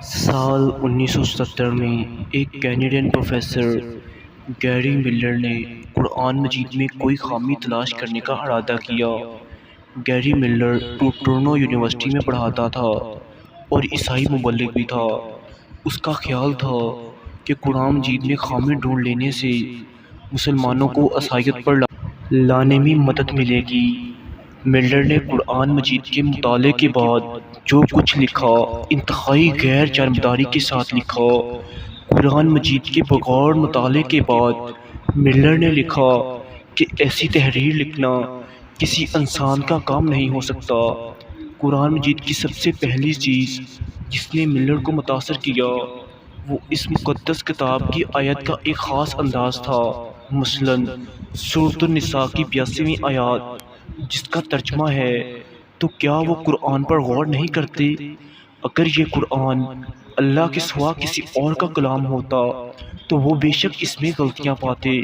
سال 1970 میں ایک کینیڈین پروفیسر گیری ملر نے قرآن مجید میں کوئی خامی تلاش کرنے کا ارادہ کیا۔ گیری ملر ٹورنٹو یونیورسٹی میں پڑھاتا تھا اور عیسائی مبلغ بھی تھا۔ اس کا خیال تھا کہ قرآن مجید میں خامی ڈھونڈ لینے سے مسلمانوں کو عیسائیت پر لانے میں مدد ملے گی۔ ملر نے قرآن مجید کے مطالعے کے بعد جو کچھ لکھا انتہائی غیر جانبداری کے ساتھ لکھا۔ قرآن مجید کے بغور مطالعے کے بعد ملر نے لکھا کہ ایسی تحریر لکھنا کسی انسان کا کام نہیں ہو سکتا۔ قرآن مجید کی سب سے پہلی چیز جس نے ملر کو متاثر کیا وہ اس مقدس کتاب کی آیت کا ایک خاص انداز تھا، مثلاً سورۃ النساء کی 82ویں آیت جس کا ترجمہ ہے تو کیا وہ قرآن پر غور نہیں کرتے؟ اگر یہ قرآن اللہ کے سوا کسی اور کا کلام ہوتا تو وہ بے شک اس میں غلطیاں پاتے۔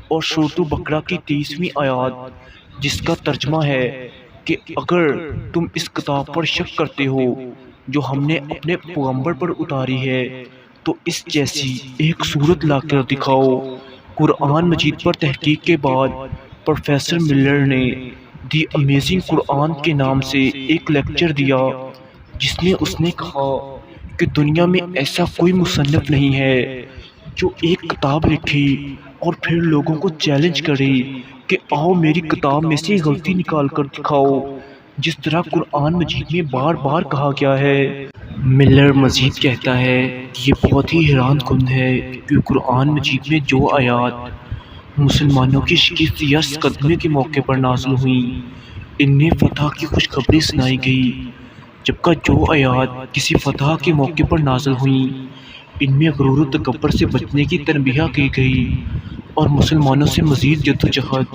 اور سورۃ البقرہ کی 30ویں آیت جس کا ترجمہ ہے کہ اگر تم اس کتاب پر شک کرتے ہو جو ہم نے اپنے پیغمبر پر اتاری ہے تو اس جیسی ایک صورت لا کر دکھاؤ۔ قرآن مجید پر تحقیق کے بعد پروفیسر ملر نے دی امیزنگ قرآن کے نام سے ایک لیکچر دیا جس میں اس نے کہا کہ دنیا میں ایسا کوئی مصنف نہیں ہے جو ایک کتاب لکھے اور پھر لوگوں کو چیلنج کرے کہ آؤ میری کتاب میں سے غلطی نکال کر دکھاؤ، جس طرح قرآن مجید میں بار بار کہا گیا ہے۔ ملر مزید کہتا ہے کہ یہ بہت ہی حیران کن ہے کہ قرآن مجید میں جو آیات مسلمانوں کی شکست یا صدمے کے موقع پر نازل ہوئیں ان میں فتح کی خوشخبری سنائی گئی، جبکہ جو آیات کسی فتح کے موقع پر نازل ہوئیں ان میں غرور و تکبر سے بچنے کی تنبیہ کی گئی اور مسلمانوں سے مزید جدوجہد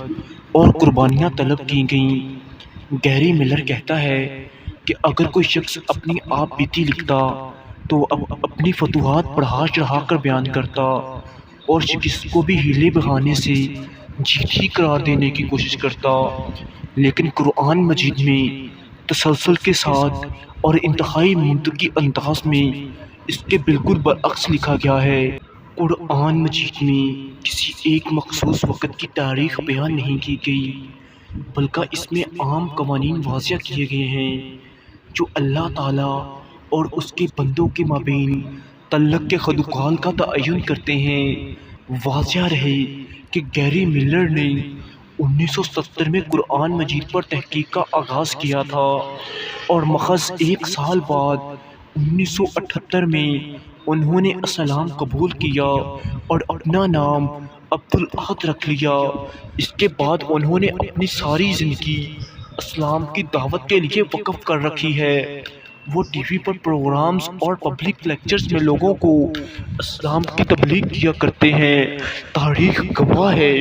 اور قربانیاں طلب کی گئیں۔ گیری ملر کہتا ہے کہ اگر کوئی شخص اپنی آپ بیتی لکھتا تو وہ اپنی فتوحات پڑھا چڑھا کر بیان کرتا اور شکست کو بھی ہیلے بہانے سے جیت ہی قرار دینے کی کوشش کرتا، لیکن قرآن مجید میں تسلسل کے ساتھ اور انتہائی منطقی انداز میں اس کے بالکل برعکس لکھا گیا ہے۔ قرآن مجید میں کسی ایک مخصوص وقت کی تاریخ بیان نہیں کی گئی، بلکہ اس میں عام قوانین واضح کیے گئے ہیں جو اللہ تعالیٰ اور اس کے بندوں کے مابین تعلق کے خد و خال کا تعین کرتے ہیں۔ واضح رہے کہ گیری ملر نے 1970 میں قرآن مجید پر تحقیق کا آغاز کیا تھا اور محض ایک سال بعد 1978 میں انہوں نے اسلام قبول کیا اور اپنا نام عبدالاحد رکھ لیا۔ اس کے بعد انہوں نے اپنی ساری زندگی اسلام کی دعوت کے لیے وقف کر رکھی ہے۔ وہ ٹی وی پر پروگرامز اور پبلک لیکچرز میں لوگوں کو اسلام کی تبلیغ کیا کرتے ہیں۔ تاریخ گواہ ہے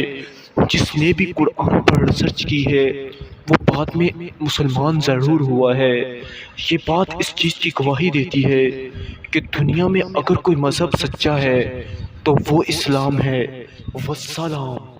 جس نے بھی قرآن پر ریسرچ کی ہے وہ بعد میں مسلمان ضرور ہوا ہے۔ یہ بات اس چیز کی گواہی دیتی ہے کہ دنیا میں اگر کوئی مذہب سچا ہے تو وہ اسلام ہے۔ والسلام۔